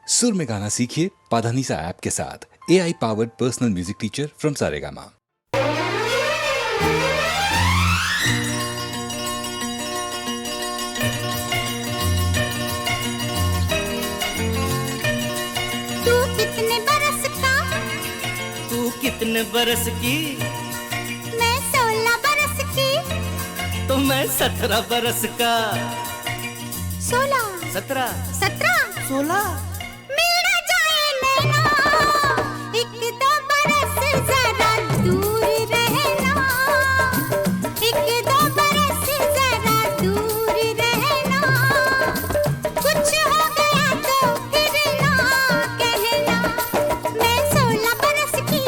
सुर में गाना सीखिए पाधानीसा ऐप के साथ। AI powered personal music teacher from Saregama. कितने बरस की? मैं 16 बरस की। तो मैं 17 बरस का। 16 17 17 16 मिल जाए नैना, एक दो बरस जरा दूर रहना, एक दो बरस जरा दूर रहना, कुछ हो गया तो फिर ना कहना। मैं 16 बरस की,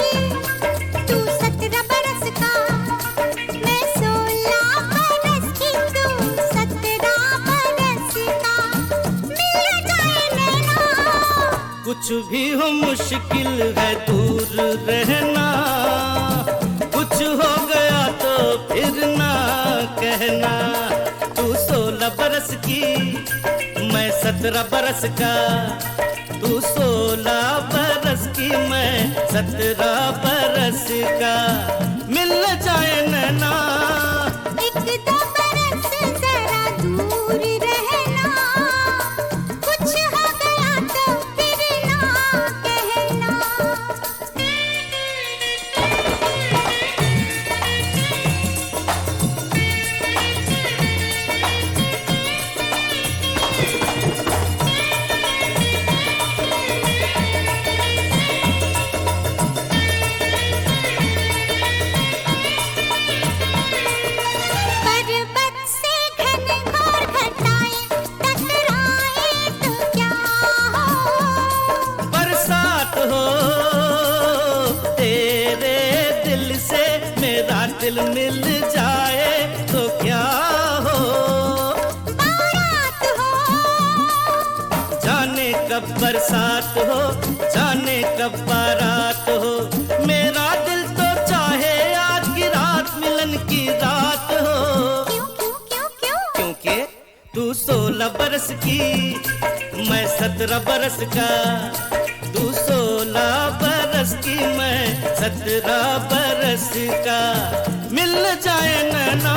तू 17 बरस का। मैं 16 बरस की, तू 17 बरस का। मिल जाए नैना, कुछ भी हो मुश्किल है दूर रहना, कुछ हो गया तो फिर ना कहना। तू 16 बरस की, मैं 17 बरस का। तू 16 बरस की, मैं 17 बरस का। मिल जाए नैना, एक दो बरस जरा दूर रहना, कुछ हो गया तो फिर ना कहना। पर्वत से घनघोर घटाएं टकराए तो क्या हो। बरसात हो तेरे दिल से, मेरा दिल मिल जाए तो क्या हो। बारात हो, जाने कब बरसात हो, जाने कब बारात हो। मेरा दिल तो चाहे आज की रात मिलन की रात हो। क्यों क्यों क्यों क्यों? क्योंकि तू 16 बरस की, मैं 17 बरस का। तू 16 बरस की, मैं 17 बरस का। मिल जाए नैना,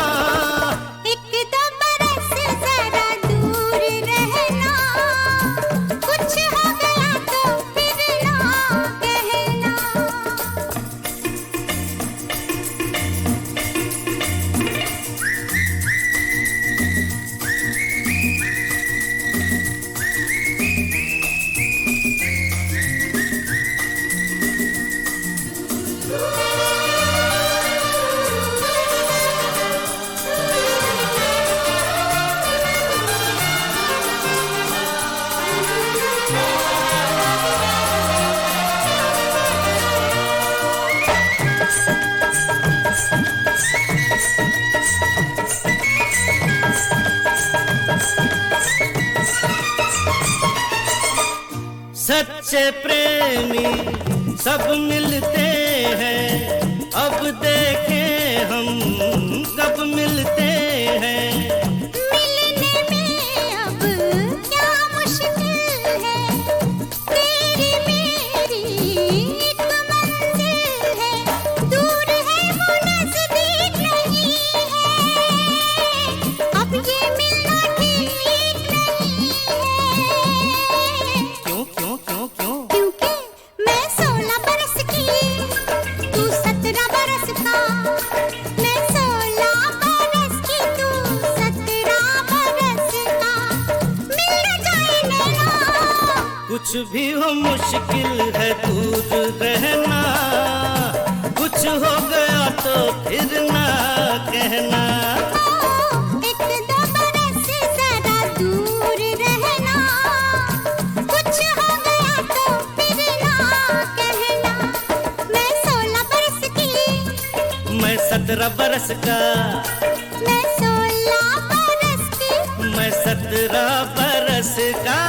एक दो बरस जरा दूर रहना, कुछ हो गया तो फिर ना कहना। सच्चे प्रेमी सब मिलते हैं, अब देखें हम कब मिलते हैं। मिलने में अब क्या मुश्किल है, तेरी मेरी एक मंजिल है। दूर है वो नजदीक नहीं है, अब ये मिलना ठीक नहीं है। क्यों क्यों क्यों क्यों? क्योंकि मैं 16 बरस की, तू 17 बरस का। मैं 16 बरस की, तू 17 बरस का। मिल जाए नैना, कुछ भी हो मुश्किल है दूर रहना, कुछ हो गया तो फिर ना कहना। एक दो बरस जरा दूर रहना, कुछ हो गया तो फिर ना कहना। मैं 16 बरस की, मैं 17 बरस का। मैं 16 बरस की। मैं 17 बरस का।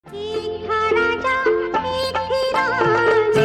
एक था राजा, एक थी रानी।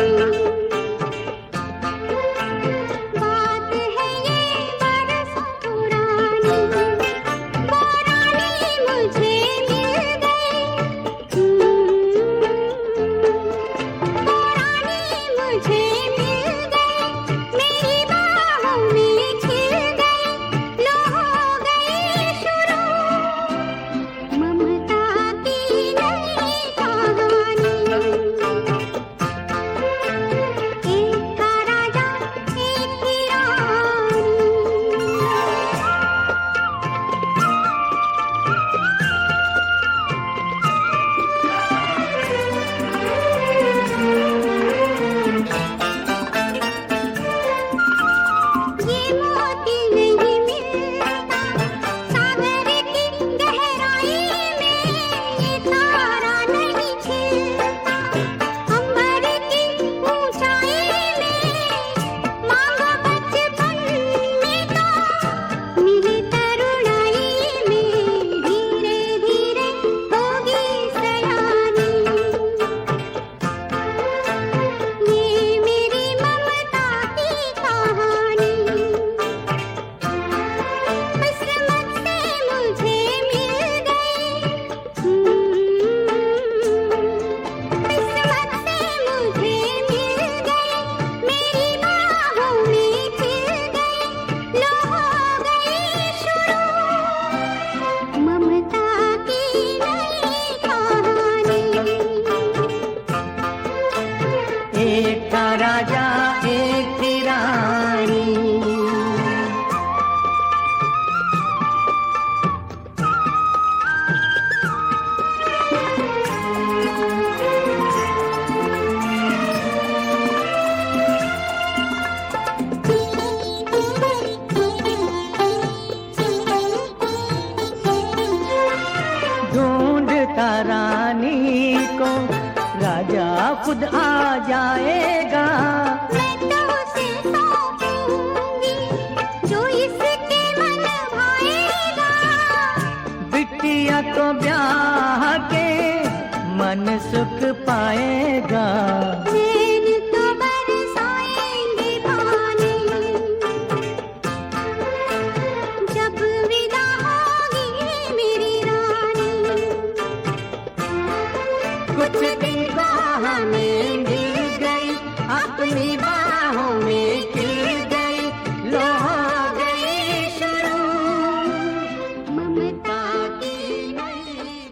एक था राजा एक थी रानी। ढूंढता रानी को राजा खुद आ जाएगा। मैं तो उसे सौंपूंगी जो इसके मन भाएगा। बिटिया को ब्याह के मन सुख पाएगा। नैन तो बरसाएंगे पानी जब विदा होगी मेरी रानी। कुछ दिन बाहों में गिर गई, अपनी बाहों में खिल गई, लो हो गई शुरू ममता की नई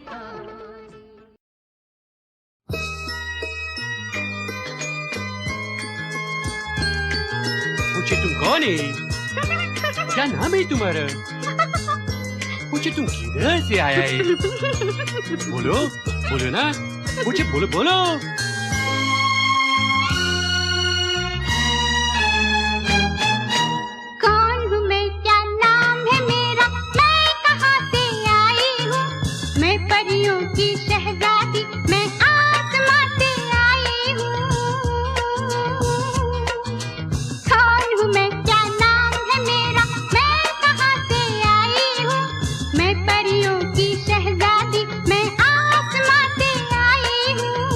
कहानी। पूछे तुम कौन है? क्या नाम है तुम्हारा? पूछे तुम किधर से आया है? बोलो बोलो ना, पूछे बोलो बोलो। कौन हूँ मैं, क्या नाम है मेरा, मैं कहाँ से आई हूँ। मैं परियों की शहजादी, मैं आसमां से आई हूँ। कौन हूँ मैं, क्या नाम है मेरा, मैं कहाँ से आई हूँ। मैं परियों की शहजादी, मैं आसमां से आई हूँ।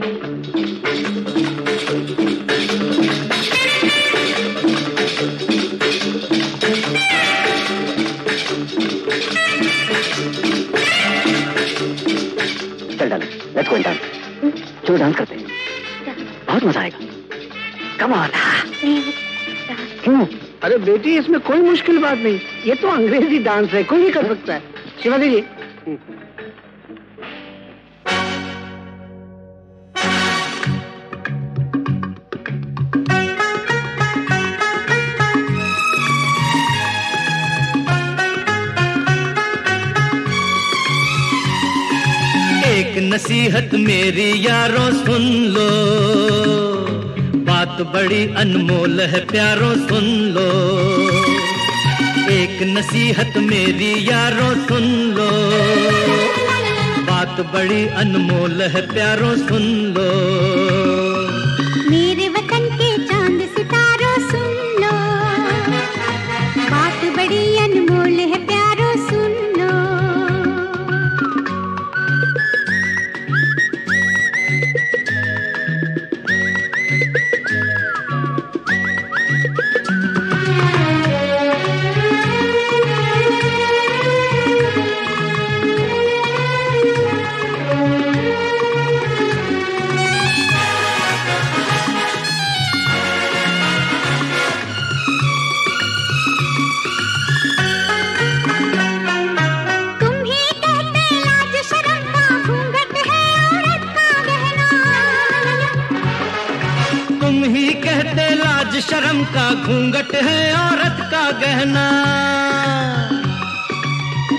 चल डालें, लेट्स गो एंड डांस। चलो डांस करते हैं, बहुत मजा आएगा। Come on. क्यों? अरे बेटी, इसमें कोई मुश्किल बात नहीं, ये तो अंग्रेजी डांस है, कोई भी कर सकता है। शिवाजी जी। एक नसीहत मेरी यारों सुन लो, बात बड़ी अनमोल है प्यारों सुन लो। एक नसीहत मेरी यारों सुन लो, बात बड़ी अनमोल है प्यारों सुन लो। मेरे वतन के चांद सितारों सुन लो, बात बड़ी अनमोल है प्यारों सुन लो। तुम ही कहते लाज शर्म का घूंघट है औरत का गहना।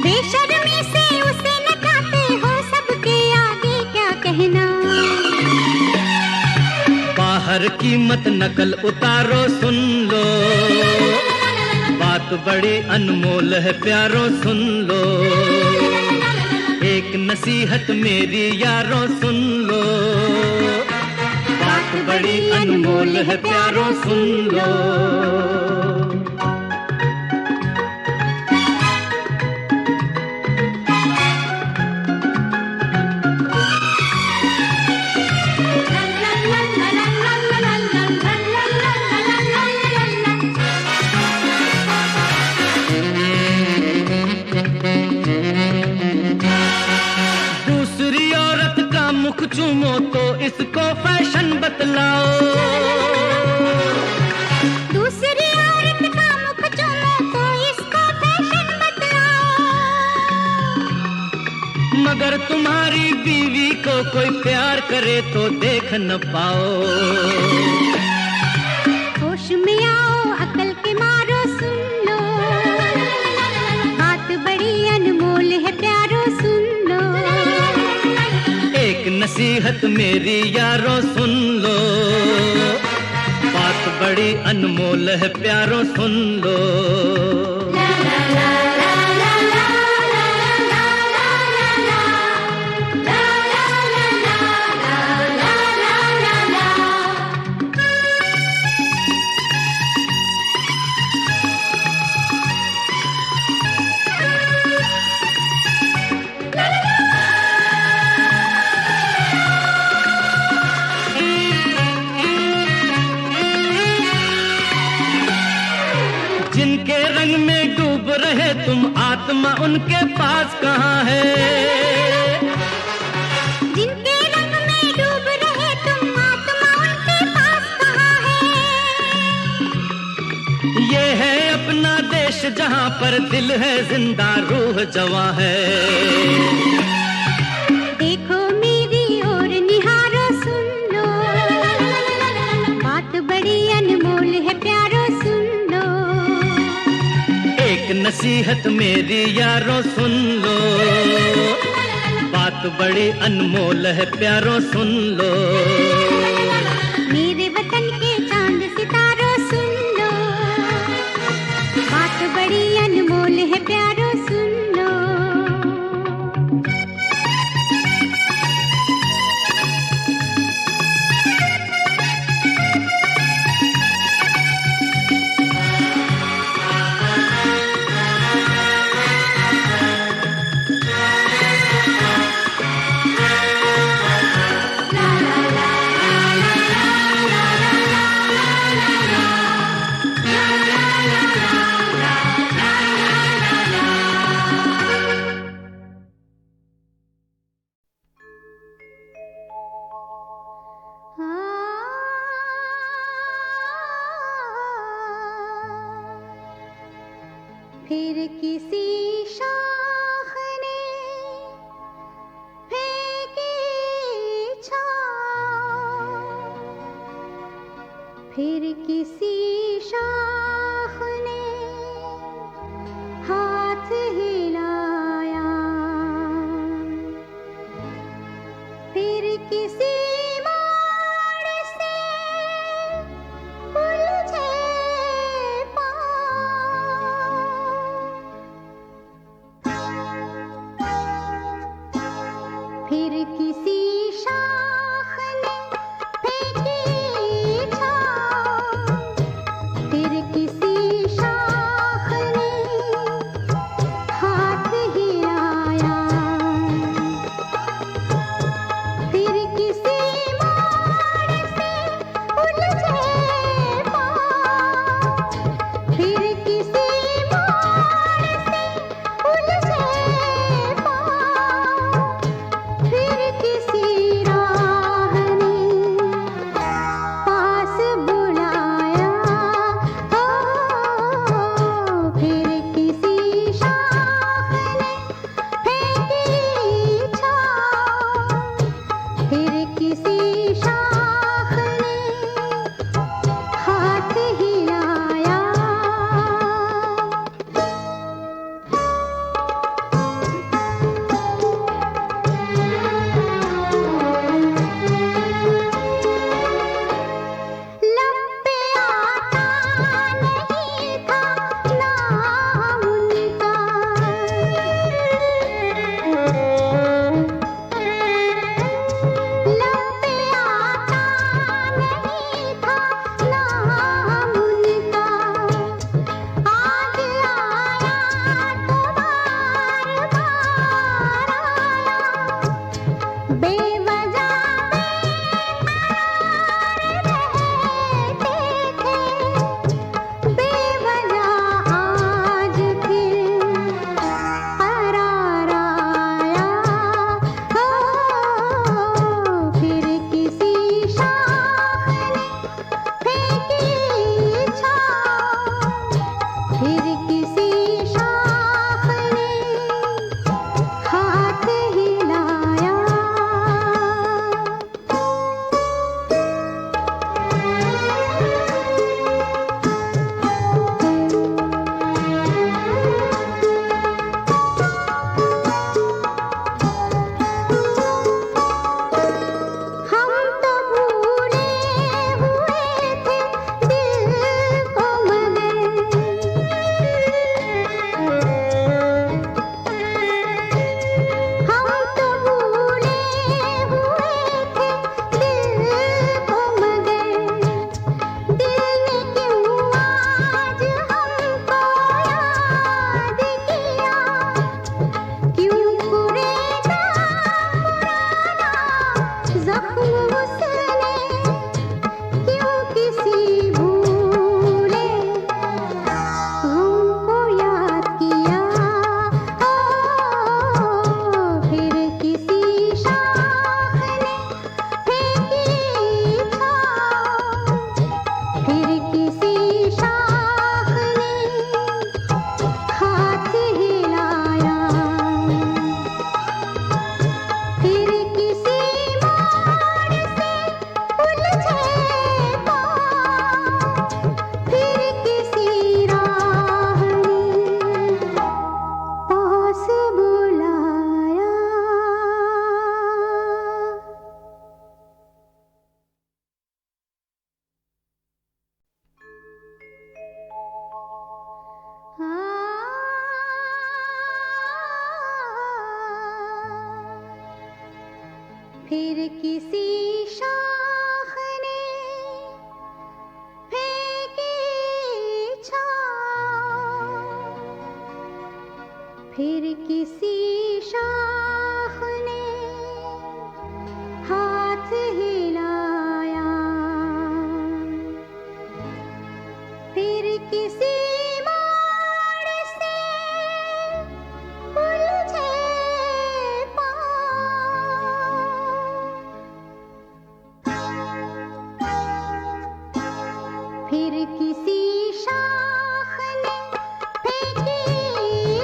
बेशर्मी से उसे नचाते हो, सबके आगे क्या कहना। बाहर की मत नकल उतारो सुन लो, बात बड़ी अनमोल है प्यारों सुन लो। एक नसीहत मेरी यारों सुन लो, बात बड़ी अनमोल है प्यारों सुन लो। दूसरी औरत का मुख चूमो तो इसको फैशन बतलाओ। दूसरी औरत का मुख चूमो तो इसको फैशन बतलाओ। मगर तुम्हारी बीवी को कोई प्यार करे तो देख न पाओ। होश में आओ, अकल के मारो सुन लो, बात बड़ी अनमोल है प्यारो सुन लो। एक नसीहत मेरी यारों सुन लो, बात बड़ी अनमोल है प्यारों सुन लो। जिनके रंग में डूब रहे तुम, आत्मा उनके पास कहाँ है। जिनके रंग में डूब रहे तुम, आत्मा उनके पास कहाँ है। ये है अपना देश जहाँ पर दिल है जिंदा, रूह जवां है। देखो मेरी ओर निहारो सुन लो, बात बड़ी अनमोल है प्यारो सुन लो। एक नसीहत मेरी यारों सुन लो, बात बड़ी अनमोल है प्यारों सुन लो। मेरे वतन के चांद सितारों सुन लो, बात बड़ी अनमोल है प्यारो सुन लो। La la la किसी शाख ने फेंकी छाँव, फिर किसी शाख ने हाथ हिलाया, फिर किसी मोड़ से उलझे पाँव, फिर किसी शाख ने फेंकी छाँव, फिर किसी शाख ने हाथ हिलाया, फिर किसी मोड़ से उलझे पाँव, फिर किसी मोड़ से उलझे पाँव, फिर किसी राह ने पास बुलाया, हो फिर किसी शाख ने फेंकी छाँव, फिर किसी शाख ने हाथ हिलाया। लब पे आता नहीं था नाम उनका, लब पे आता नहीं था नाम उनका, आज आया तो बार बार आया, बेवजह रहते थे, बेवजह आज फिर करार आया, हो फिर किसी शाख ने फेंकी छाँव, फिर किसी शाख ने हाथ हिलाया। हम तो भूले हुए थे दिल को मगर, हम तो भूले हुए थे दिल को मगर, दिल ने क्यों आज हमको याद किया, क्यों कुरेदा पुराना जख्म उसने, क्यों किसी भूले हमको याद किया, हो फिर किसी शाख ने फेंकी छाँव, फिर किसी शाख ने हाथ हिलाया, फिर किसी मोड़ से उलझे पाँव, फिर किसी राह ने पास बुलाया। फिर किसी शाख ने फेंकी छाँव, फिर किसी शाख ने हाथ हिलाया, फिर किसी मोड़ से उलझे पाँव, फिर किसी शाख ने फेंकी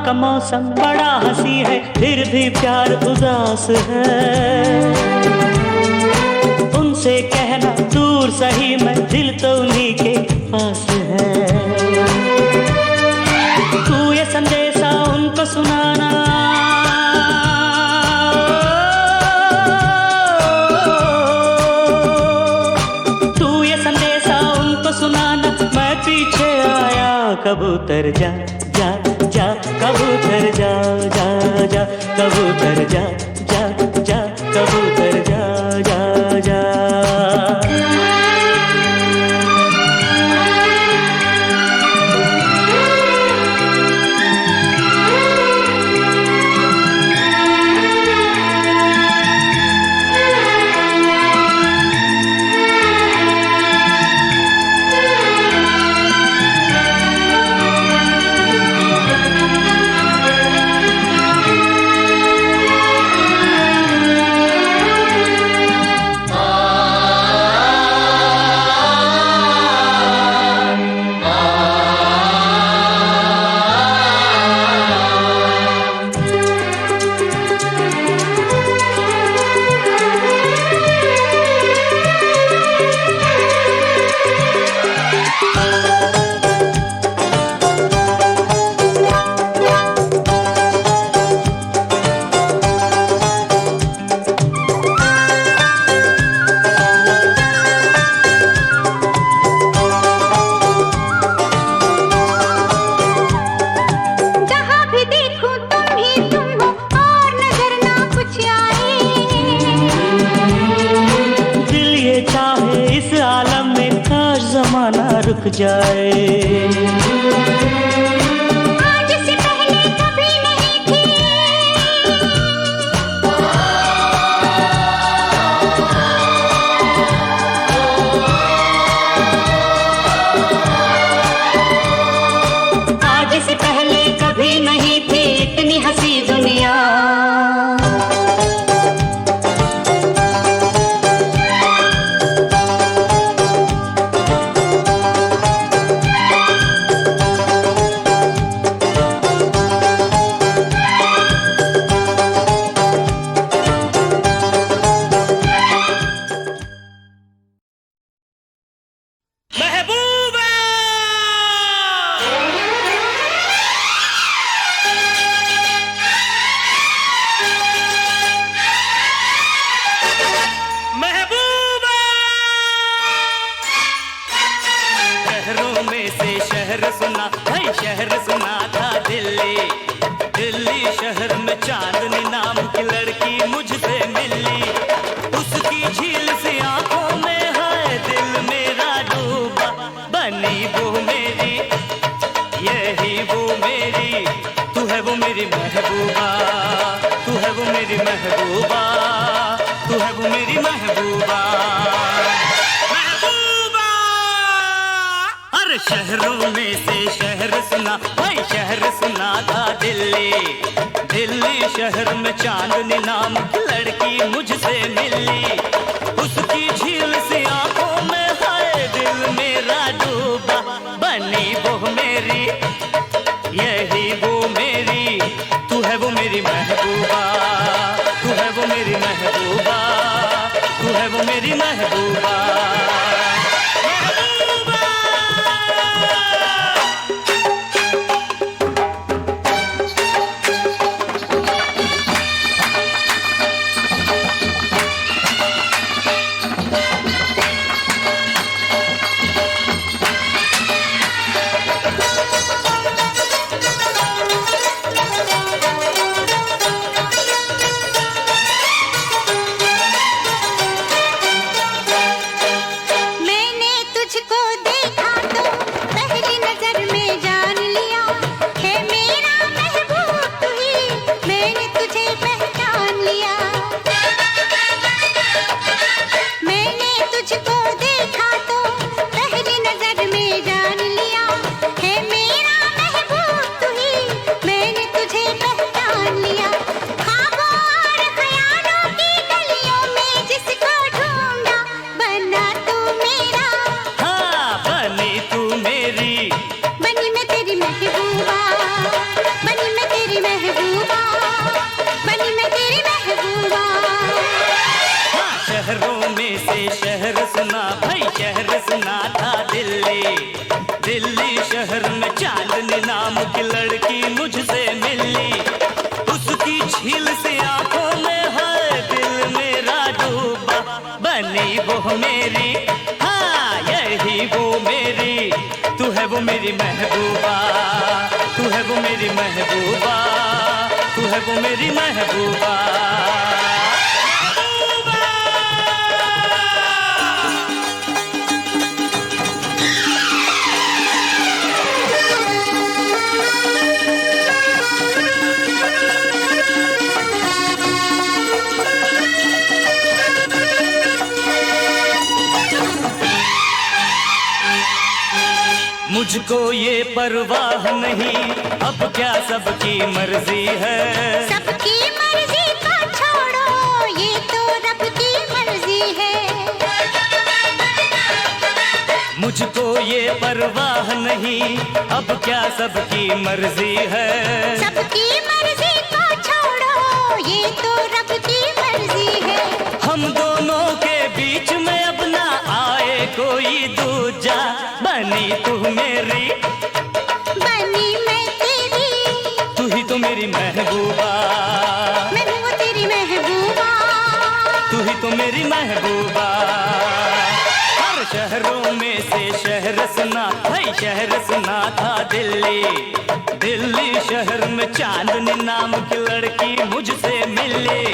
का मौसम बड़ा हंसी है, फिर भी प्यार उदास है। उनसे कहना दूर दूर सही मैं दिल तो उन्हीं के पास है। तू ये संदेशा उनको सुनाना, तू ये संदेशा उनको सुनाना, मैं पीछे आया। कबूतर जा जा जा, कबूतर जा जा जा, कबूतर जा जा जा, कबूतर जा जा जा। रुक जाए। आज से पहले कभी नहीं थी, आज से पहले कभी नहीं थी इतनी हंसी दुनिया। शहर सुना भाई, शहर सुना था दिल्ली। दिल्ली शहर में चांदनी नाम की लड़की मुझसे मिली। उसकी झील सी आंखों में है दिल मेरा डूबा। बनी वो मेरी, यही वो मेरी, तू है वो मेरी महबूबा, तू है वो मेरी महबूबा, तू है वो मेरी महबूबा। शहरों में से शहर सुना भाई, शहर सुना था दिल्ली। दिल्ली शहर में चांदनी नाम की लड़की मुझसे मिली। उसकी झील सी आंखों में है दिल मेरा डूबा। बनी वो मेरी, यही वो मेरी, तू है वो मेरी महबूबा, तू है वो मेरी महबूबा, तू है वो मेरी महबूबा। शहर सुना भाई, शहर सुना था दिल्ली। दिल्ली शहर में चांदनी नाम की लड़की मुझसे मिली। उसकी झील से आंखों में है दिल मेरा डूबा, बनी वो मेरी, हाँ यही वो मेरी। तू है वो मेरी महबूबा, तू है वो मेरी महबूबा, तू है वो मेरी महबूबा। मुझको ये परवाह नहीं, अब क्या सबकी मर्जी है। सबकी मर्जी का छोड़ो, ये तो रब की मर्जी है। मुझको ये परवाह नहीं, अब क्या सबकी मर्जी है। सबकी मर्जी का छोड़ो, ये तो रब की मर्जी है। हम दोनों के बीच में अब ना आए कोई दूजा, बनी तू मेरी, बनी मैं तेरी, तू ही तो मेरी महबूबा, मैं हूँ तेरी महबूबा, तू ही तो मेरी महबूबा। हर शहरों में से शहर सुना भाई, शहर सुना था दिल्ली। दिल्ली शहर में चांदनी नाम की लड़की मुझसे मिली।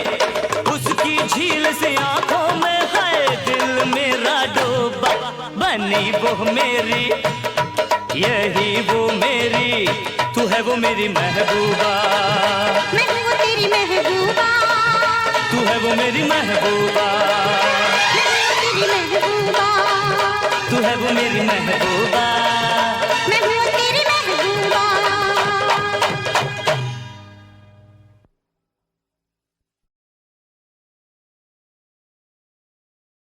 उसकी झील से आंखों में है दिल मेरा डूबा, बनी वो मेरी, यही वो मेरी। तू है वो मेरी महबूबा, मैं हूँ तेरी महबूबा, तू है वो मेरी महबूबा, मैं हूँ तेरी महबूबा, तू है वो मेरी महबूबा।